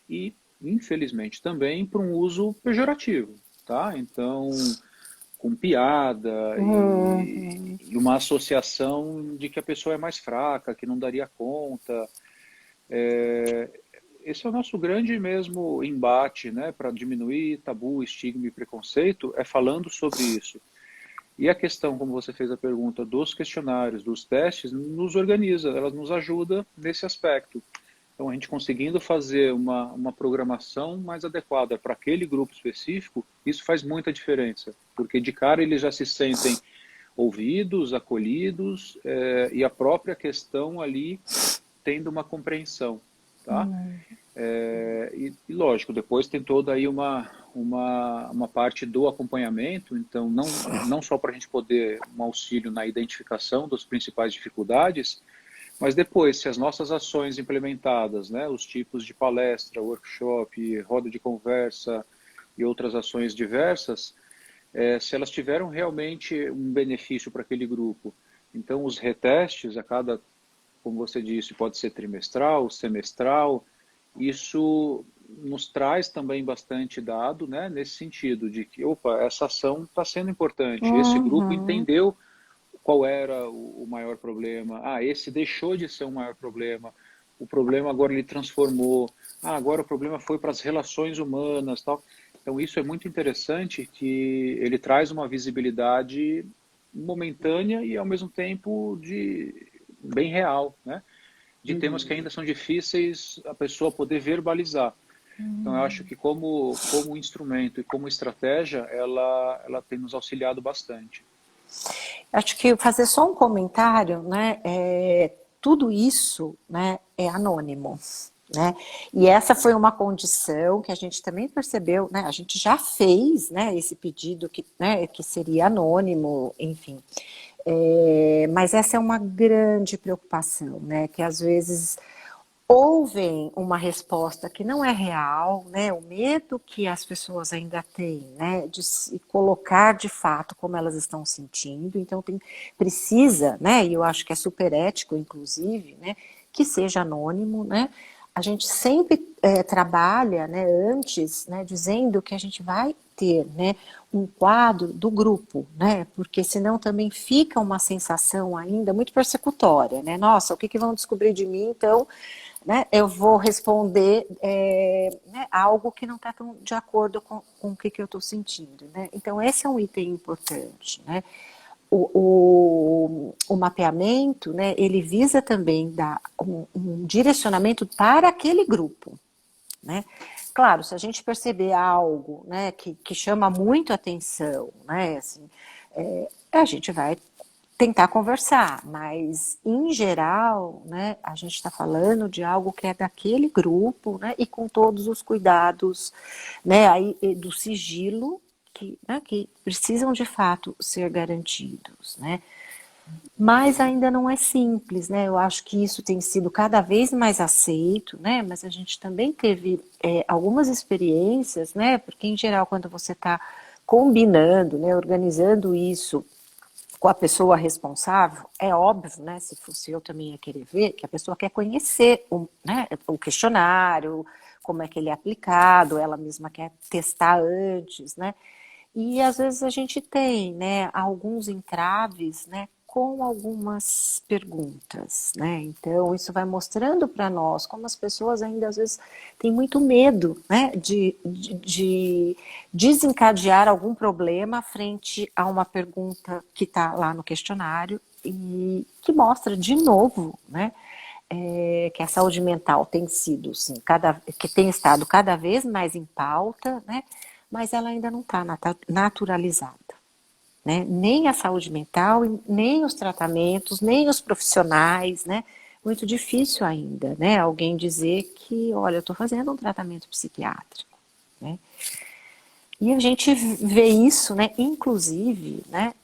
e, infelizmente, também para um uso pejorativo, tá? Então, com piada e uma associação de que a pessoa é mais fraca, que não daria conta. Esse é o nosso grande mesmo embate, né, para diminuir tabu, estigma e preconceito, é falando sobre isso. E a questão, como você fez a pergunta, dos questionários, dos testes, nos organiza, ela nos ajuda nesse aspecto. Então, a gente conseguindo fazer uma programação mais adequada para aquele grupo específico, isso faz muita diferença, porque de cara eles já se sentem ouvidos, acolhidos, e a própria questão ali tendo uma compreensão. Tá? E lógico, depois tem toda aí uma parte do acompanhamento, então não só para a gente poder um auxílio na identificação das principais dificuldades, Mas depois, se as nossas ações implementadas, né, os tipos de palestra, workshop, roda de conversa e outras ações diversas, se elas tiveram realmente um benefício para aquele grupo. Então, os retestes, a cada, como você disse, pode ser trimestral, semestral, isso nos traz também bastante dado, né, nesse sentido de que, opa, essa ação está sendo importante, esse grupo Uhum. entendeu qual era o maior problema, esse deixou de ser um maior problema, o problema agora ele transformou, agora o problema foi para as relações humanas, tal. Então isso é muito interessante, que ele traz uma visibilidade momentânea e ao mesmo tempo bem real, né? De temas que Uhum. ainda são difíceis a pessoa poder verbalizar. Então eu acho que como instrumento e como estratégia, ela tem nos auxiliado bastante. Acho que fazer só um comentário, né? Tudo isso, né, é anônimo, né? E essa foi uma condição que a gente também percebeu, né? A gente já fez, né, esse pedido que, né, que seria anônimo, enfim. Mas essa é uma grande preocupação, né? Que às vezes ouvem uma resposta que não é real, né? O medo que as pessoas ainda têm, né? De se colocar de fato como elas estão sentindo. Então precisa, né? E eu acho que é super ético, inclusive, né? Que seja anônimo, né? A gente sempre trabalha, né? Antes, né? Dizendo que a gente vai ter, né? Um quadro do grupo, né? Porque senão também fica uma sensação ainda muito persecutória, né? Nossa, o que vão descobrir de mim, então, né, eu vou responder né, algo que não está tão de acordo com o que eu estou sentindo. Né? Então, esse é um item importante. Né? O mapeamento, né, ele visa também dar um direcionamento para aquele grupo. Né? Claro, se a gente perceber algo, né, que chama muito atenção, né, assim, a gente vai tentar conversar, mas em geral, né, a gente está falando de algo que é daquele grupo, né, e com todos os cuidados, né, aí do sigilo que precisam de fato ser garantidos, né. Mas ainda não é simples, né? Eu acho que isso tem sido cada vez mais aceito, né? Mas a gente também teve algumas experiências, né? Porque em geral, quando você está combinando, né, organizando isso com a pessoa responsável, é óbvio, né? Se fosse eu também ia querer ver, que a pessoa quer conhecer né, o questionário, como é que ele é aplicado, ela mesma quer testar antes, né? E às vezes a gente tem, né, alguns entraves, né, com algumas perguntas, né? Então isso vai mostrando para nós como as pessoas ainda às vezes têm muito medo, né, de desencadear algum problema frente a uma pergunta que está lá no questionário e que mostra de novo, né, que a saúde mental tem sido, sim, que tem estado cada vez mais em pauta, né? Mas ela ainda não está naturalizada. Né? Nem a saúde mental, nem os tratamentos, nem os profissionais, né? Muito difícil ainda, né? Alguém dizer que, olha, eu estou fazendo um tratamento psiquiátrico, né? E a gente vê isso, né? Inclusive, né?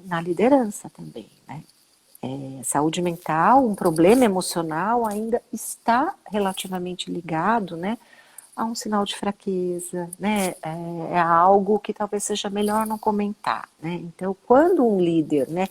Na liderança também, né? Saúde mental, um problema emocional ainda está relativamente ligado, né, a um sinal de fraqueza, né, algo que talvez seja melhor não comentar, né. Então, quando um líder, né,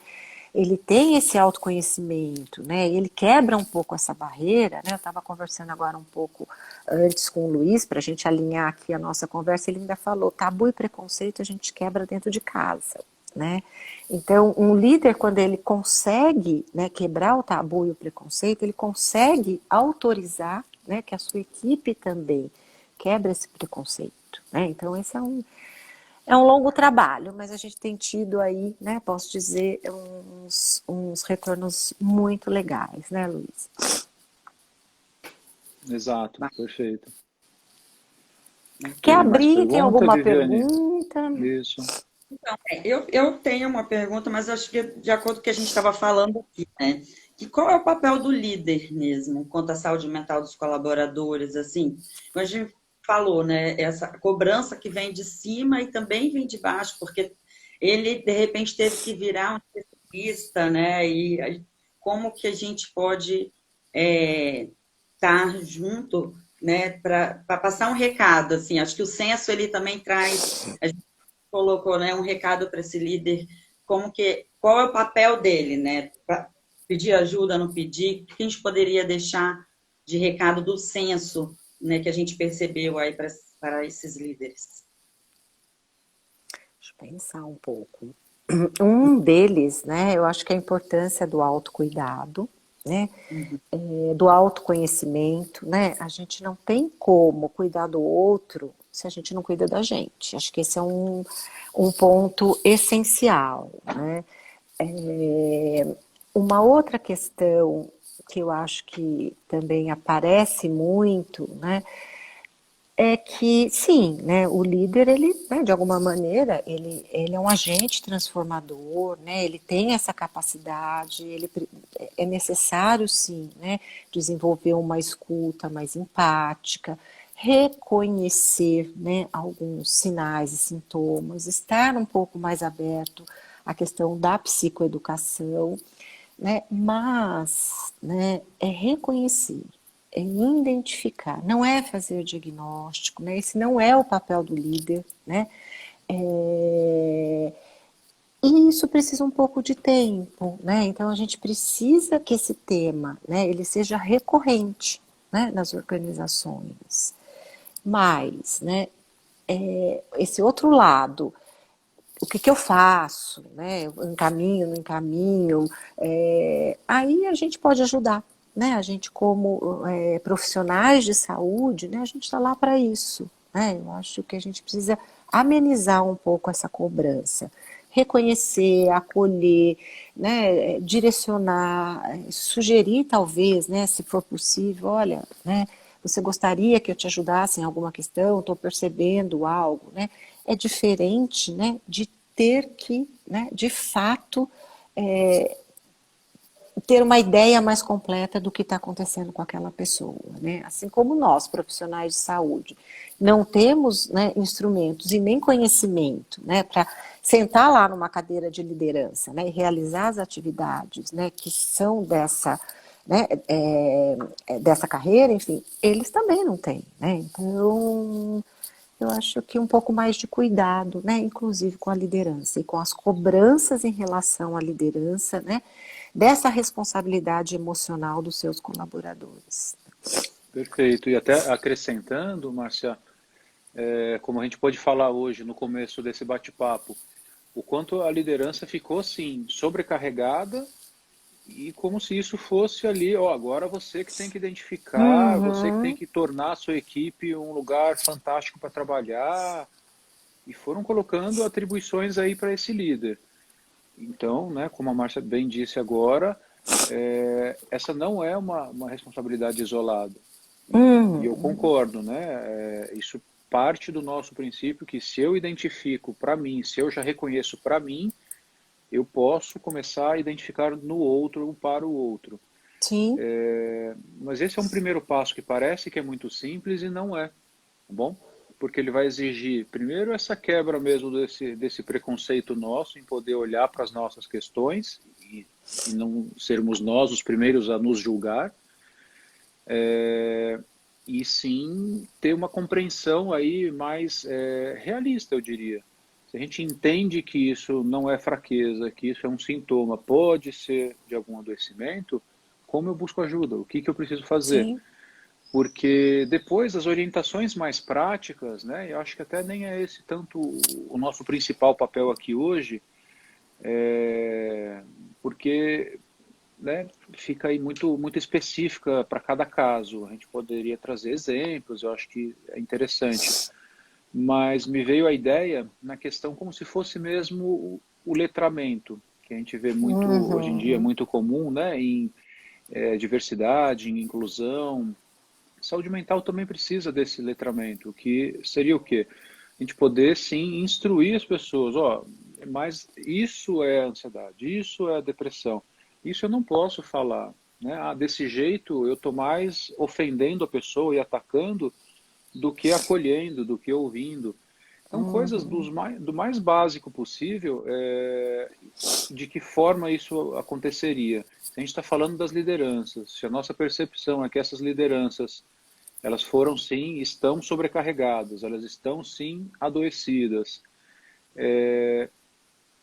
ele tem esse autoconhecimento, né, ele quebra um pouco essa barreira, né, eu estava conversando agora um pouco antes com o Luiz, para a gente alinhar aqui a nossa conversa, ele ainda falou, tabu e preconceito a gente quebra dentro de casa, né. Então, um líder, quando ele consegue, né, quebrar o tabu e o preconceito, ele consegue autorizar, né, que a sua equipe também quebre esse preconceito, né. Então, esse é um longo trabalho, mas a gente tem tido aí, né, posso dizer, uns retornos muito legais, né, Luiz? Exato, perfeito. Quer Tem mais abrir? Tem pergunta, alguma Viviane? pergunta? Isso. Eu tenho uma pergunta, mas acho que de acordo com o que a gente estava falando aqui, né? Que qual é o papel do líder mesmo, quanto à saúde mental dos colaboradores, assim? Como a gente falou, né? Essa cobrança que vem de cima e também vem de baixo, porque ele, de repente, teve que virar um especialista, né? E aí, como que a gente pode estar junto, né, para passar um recado, assim, acho que o censo ele também traz, a gente colocou, né, um recado para esse líder, qual é o papel dele, né, pra pedir ajuda, não pedir, o que a gente poderia deixar de recado do censo, né, que a gente percebeu aí para esses líderes. Deixa eu pensar um pouco. Um deles, né, eu acho que é a importância do autocuidado, né, Uhum. do autoconhecimento, né, a gente não tem como cuidar do outro se a gente não cuida da gente. Acho que esse é um ponto essencial, né. Uma outra questão que eu acho que também aparece muito, né, é que, sim, né, o líder, ele, né, de alguma maneira, ele é um agente transformador, né, ele tem essa capacidade, é necessário, sim, né, desenvolver uma escuta mais empática, reconhecer, né, alguns sinais e sintomas, estar um pouco mais aberto à questão da psicoeducação, né, mas, né, é reconhecer, é identificar, não é fazer diagnóstico, né? Esse não é o papel do líder, né? E isso precisa um pouco de tempo, né? Então a gente precisa que esse tema, né, ele seja recorrente, né, nas organizações. Mas, né, esse outro lado, o que eu faço, né? Eu encaminho, não encaminho, aí a gente pode ajudar, né? A gente como profissionais de saúde, né? A gente está lá para isso, né? Eu acho que a gente precisa amenizar um pouco essa cobrança, reconhecer, acolher, né? Direcionar, sugerir talvez, né? Se for possível, olha, né? Você gostaria que eu te ajudasse em alguma questão? Estou percebendo algo, né? É diferente, né, de ter que, né, de fato, ter uma ideia mais completa do que está acontecendo com aquela pessoa, né? Assim como nós, profissionais de saúde, não temos, né, instrumentos e nem conhecimento, né, para sentar lá numa cadeira de liderança, né, e realizar as atividades, né, que são dessa, né, dessa carreira, enfim, eles também não têm, né? Então eu acho que um pouco mais de cuidado, né, inclusive com a liderança e com as cobranças em relação à liderança, né, dessa responsabilidade emocional dos seus colaboradores. Perfeito. E até acrescentando, Márcia, como a gente pode falar hoje no começo desse bate-papo, o quanto a liderança ficou, sim, sobrecarregada e como se isso fosse ali, ó, agora você que tem que identificar, você que tem Uhum. que tornar a sua equipe um lugar fantástico para trabalhar, e foram colocando atribuições aí para esse líder. Então, né, como a Márcia bem disse agora, essa não é uma responsabilidade isolada. E eu Uhum. concordo, né? Isso parte do nosso princípio que se eu identifico para mim, se eu já reconheço para mim, eu posso começar a identificar no outro, para o outro. Sim. Mas esse é um primeiro passo que parece que é muito simples e não é, tá bom? Porque ele vai exigir, primeiro, essa quebra mesmo desse preconceito nosso em poder olhar para as nossas questões e não sermos nós os primeiros a nos julgar, e sim ter uma compreensão aí mais realista, eu diria. Se a gente entende que isso não é fraqueza, que isso é um sintoma, pode ser de algum adoecimento, como eu busco ajuda? O que eu preciso fazer? Sim. Porque depois as orientações mais práticas, né, eu acho que até nem é esse tanto o nosso principal papel aqui hoje, porque, né, fica aí muito específica para cada caso. A gente poderia trazer exemplos, eu acho que é interessante. Mas me veio a ideia na questão como se fosse mesmo o letramento, que a gente vê muito hoje em dia, Uhum. muito comum, né, em diversidade, em inclusão. Saúde mental também precisa desse letramento, que seria o quê? A gente poder, sim, instruir as pessoas, ó, mas isso é ansiedade, isso é depressão, isso eu não posso falar, né? Ah, desse jeito eu estou mais ofendendo a pessoa e atacando do que acolhendo, do que ouvindo. São coisas do mais básico possível, de que forma isso aconteceria. Se a gente está falando das lideranças, se a nossa percepção é que essas lideranças, elas foram sim, estão sobrecarregadas, elas estão sim adoecidas,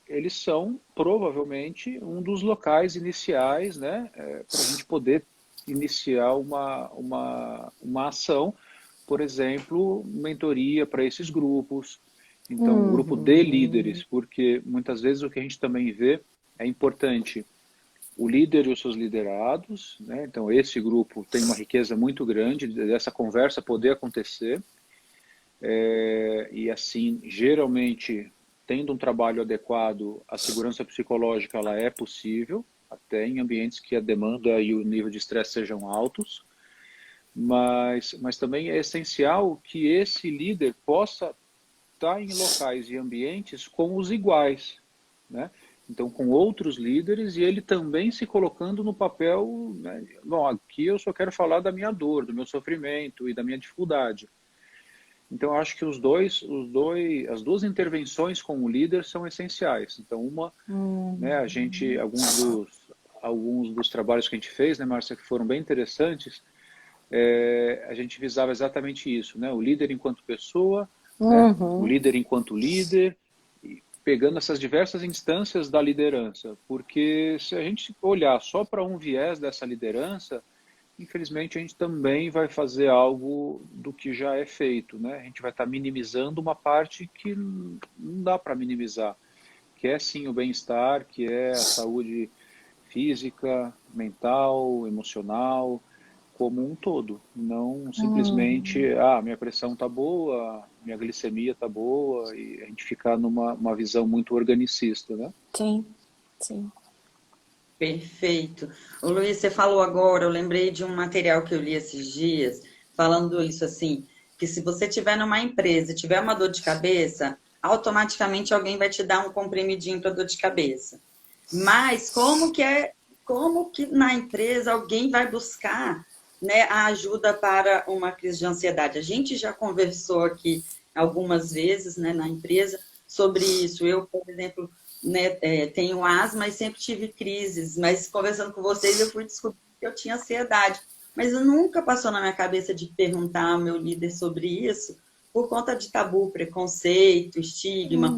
eles são provavelmente um dos locais iniciais, né, para a gente poder iniciar uma ação, por exemplo, mentoria para esses grupos. Então, um grupo de líderes, porque muitas vezes o que a gente também vê é importante o líder e os seus liderados, né? Então, esse grupo tem uma riqueza muito grande dessa conversa poder acontecer, e assim, geralmente, tendo um trabalho adequado, a segurança psicológica ela é possível, até em ambientes que a demanda e o nível de estresse sejam altos, mas também é essencial que esse líder possa estar em locais e ambientes com os iguais, né? Então, com outros líderes e ele também se colocando no papel, né? Bom, aqui eu só quero falar da minha dor, do meu sofrimento e da minha dificuldade. Então, eu acho que as duas intervenções com o líder são essenciais. Então, uma, né, a gente, alguns dos trabalhos que a gente fez, né, Márcia, que foram bem interessantes, a gente visava exatamente isso, né? O líder enquanto pessoa, né? O líder enquanto líder, e pegando essas diversas instâncias da liderança, porque se a gente olhar só para um viés dessa liderança, infelizmente a gente também vai fazer algo do que já é feito, né? A gente vai estar minimizando uma parte que não dá para minimizar, que é sim o bem-estar, que é a saúde física, mental, emocional, como um todo, não simplesmente, minha pressão está boa, minha glicemia está boa, e a gente ficar numa visão muito organicista, né? Sim, sim. Perfeito. O Luiz, você falou agora, eu lembrei de um material que eu li esses dias, falando isso assim, que se você tiver numa empresa e tiver uma dor de cabeça, automaticamente alguém vai te dar um comprimidinho para dor de cabeça. Mas como que na empresa alguém vai buscar, né, a ajuda para uma crise de ansiedade? A gente já conversou aqui algumas vezes, né, na empresa sobre isso. Eu, por exemplo, né, tenho asma e sempre tive crises, mas conversando com vocês eu fui descobrir que eu tinha ansiedade. Mas nunca passou na minha cabeça de perguntar ao meu líder sobre isso, por conta de tabu, preconceito, estigma.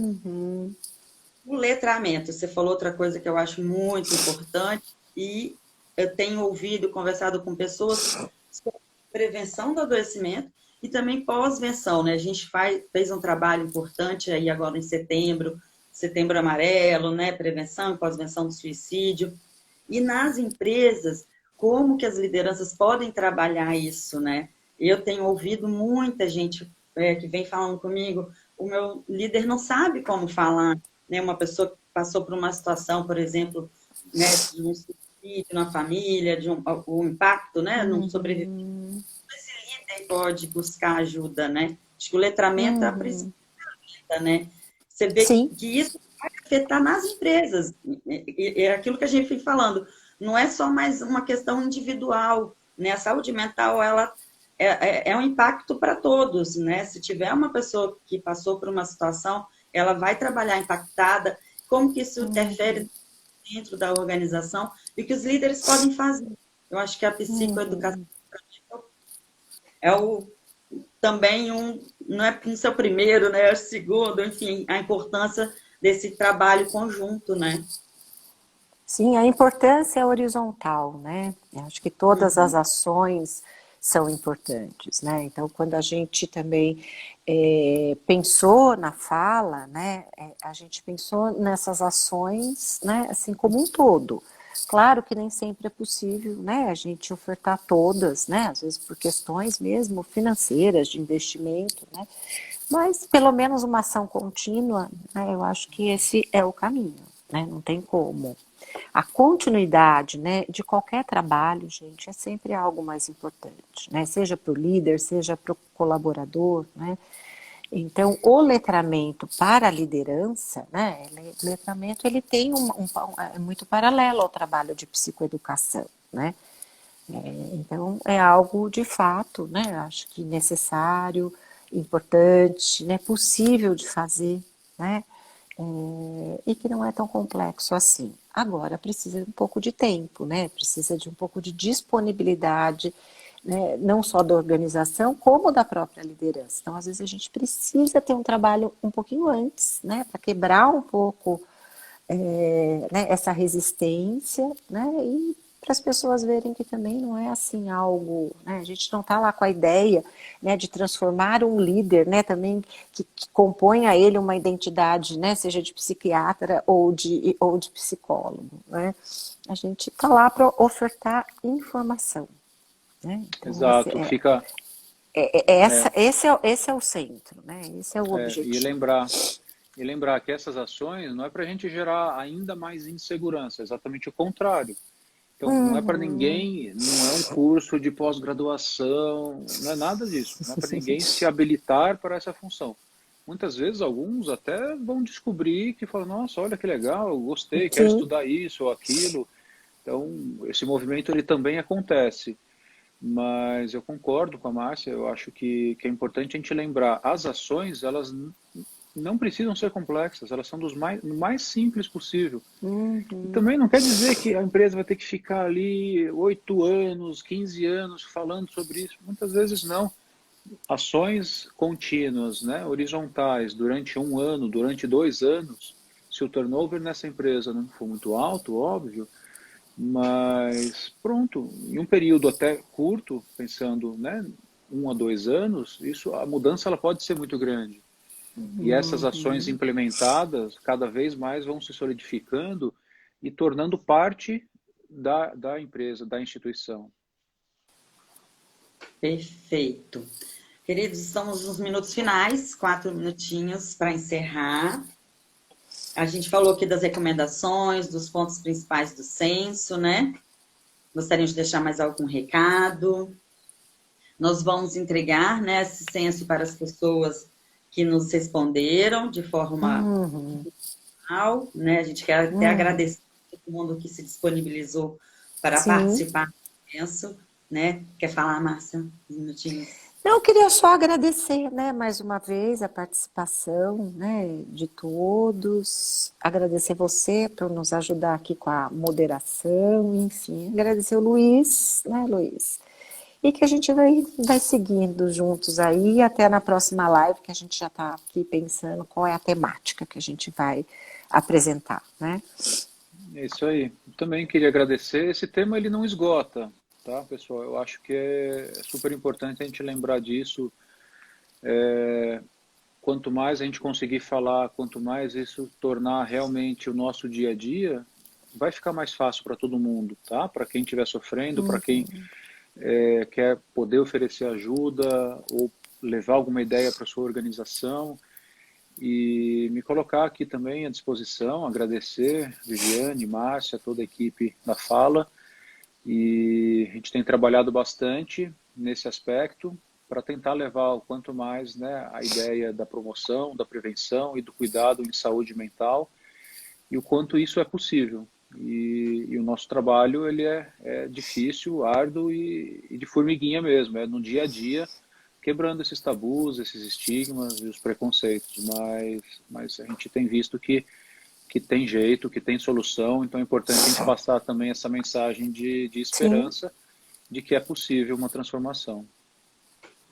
O letramento, você falou outra coisa que eu acho muito importante, e eu tenho ouvido, conversado com pessoas sobre prevenção do adoecimento e também pós-venção, né? A gente fez um trabalho importante aí agora em setembro, setembro amarelo, né? Prevenção e pós-venção do suicídio. E nas empresas, como que as lideranças podem trabalhar isso, né? Eu tenho ouvido muita gente que vem falando comigo, o meu líder não sabe como falar, né? Uma pessoa que passou por uma situação, por exemplo, né, de um suicídio na família, de um impacto, né, num sobrevivente, esse líder pode buscar ajuda, né? Acho que o letramento é a principal ajuda, né? Você vê Sim. que isso vai afetar nas empresas. É aquilo que a gente vem falando. Não é só mais uma questão individual, né? A saúde mental, ela é um impacto para todos, né? Se tiver uma pessoa que passou por uma situação, ela vai trabalhar impactada, como que isso interfere dentro da organização e o que os líderes podem fazer. Eu acho que a psicoeducação é também não é o seu primeiro, né? É o segundo, enfim, a importância desse trabalho conjunto, né? Sim, a importância é horizontal, né? Eu acho que todas as ações são importantes, né? Então, quando a gente também pensou na fala, né? A gente pensou nessas ações, né? Assim como um todo. Claro que nem sempre é possível, né? A gente ofertar todas, né? Às vezes por questões mesmo financeiras, de investimento, né? Mas pelo menos uma ação contínua, né? Eu acho que esse é o caminho, né? Não tem como. A continuidade, né, de qualquer trabalho, gente, é sempre algo mais importante, né? Seja para o líder, seja para o colaborador, né? Então, o letramento para a liderança, né? O letramento ele tem é muito paralelo ao trabalho de psicoeducação, né? Então, é algo de fato, né? Acho que necessário importante, né, possível de fazer, né, e que não é tão complexo assim. Agora, precisa de um pouco de tempo, né, precisa de um pouco de disponibilidade, né, não só da organização, como da própria liderança. Então, às vezes, a gente precisa ter um trabalho um pouquinho antes, né, para quebrar um pouco né, essa resistência, né, e para as pessoas verem que também não é assim algo, né, a gente não está lá com a ideia, né, de transformar um líder, né, também que compõe a ele uma identidade, né, seja de psiquiatra ou de psicólogo, né, a gente está lá para ofertar informação, né, então Exato, fica esse é o centro, né, esse é o e objetivo. lembrar que essas ações não é para a gente gerar ainda mais insegurança, é exatamente o contrário. Então, não é para ninguém, não é um curso de pós-graduação, não é nada disso. Não é para ninguém se habilitar para essa função. Muitas vezes, alguns até vão descobrir que falam, nossa, olha que legal, eu gostei, quero Sim, estudar isso ou aquilo. Então, esse movimento ele também acontece. Mas eu concordo com a Márcia, eu acho que é importante a gente lembrar, as ações, elas não precisam ser complexas, elas são do mais simples possível. E também não quer dizer que a empresa vai ter que ficar ali 8 anos, 15 anos falando sobre isso. Muitas vezes não. Ações contínuas, né, horizontais, durante 1 ano, durante 2 anos, se o turnover nessa empresa não for muito alto, óbvio, mas pronto, em um período até curto, pensando, né, 1 a 2 anos, isso, a mudança ela pode ser muito grande. E essas ações implementadas, cada vez mais vão se solidificando e tornando parte da empresa, da instituição. Perfeito. Queridos, estamos nos minutos finais, 4 minutinhos para encerrar. A gente falou aqui das recomendações, dos pontos principais do censo, né? Gostariam de deixar mais algum recado? Nós vamos entregar, né, esse censo para as pessoas que nos responderam de forma geral, né? A gente quer até agradecer a todo mundo que se disponibilizou para sim. participar do censo, né? Quer falar, Márcia? Uns minutinhos. Eu queria só agradecer, né, mais uma vez a participação, né, de todos, agradecer você por nos ajudar aqui com a moderação, enfim, agradecer o Luiz, né, Luiz? E que a gente vai seguindo juntos aí até na próxima live, que a gente já está aqui pensando qual é a temática que a gente vai apresentar, né? É isso aí. Eu também queria agradecer. Esse tema ele não esgota, tá, pessoal? Eu acho que é super importante a gente lembrar disso. Quanto mais a gente conseguir falar, quanto mais isso tornar realmente o nosso dia a dia, vai ficar mais fácil para todo mundo, tá? Para quem estiver sofrendo, para quem quer poder oferecer ajuda ou levar alguma ideia para sua organização e me colocar aqui também à disposição, agradecer Viviane, Márcia, toda a equipe da Fala, e a gente tem trabalhado bastante nesse aspecto para tentar levar o quanto mais, né, a ideia da promoção, da prevenção e do cuidado em saúde mental e o quanto isso é possível. E o nosso trabalho ele é difícil, árduo e de formiguinha mesmo, é no dia a dia, quebrando esses tabus, esses estigmas e os preconceitos, mas a gente tem visto que tem jeito, que tem solução, então é importante a gente passar também essa mensagem de Sim. esperança de que é possível uma transformação.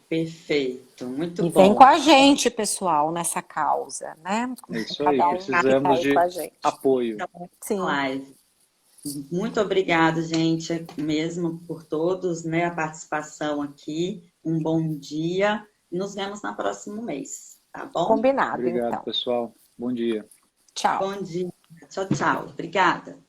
Perfeito, muito E vem com bom. a gente, pessoal, nessa causa, né? É isso aí, Cada um fica precisamos aí com de a gente. apoio. Sim. Live. Muito obrigada, gente, mesmo por todos, né, a participação aqui. Um bom dia. Nos vemos no próximo mês, tá bom? Combinado, Obrigado, então. pessoal. Bom dia. Tchau. Bom dia. Tchau, tchau. Obrigada.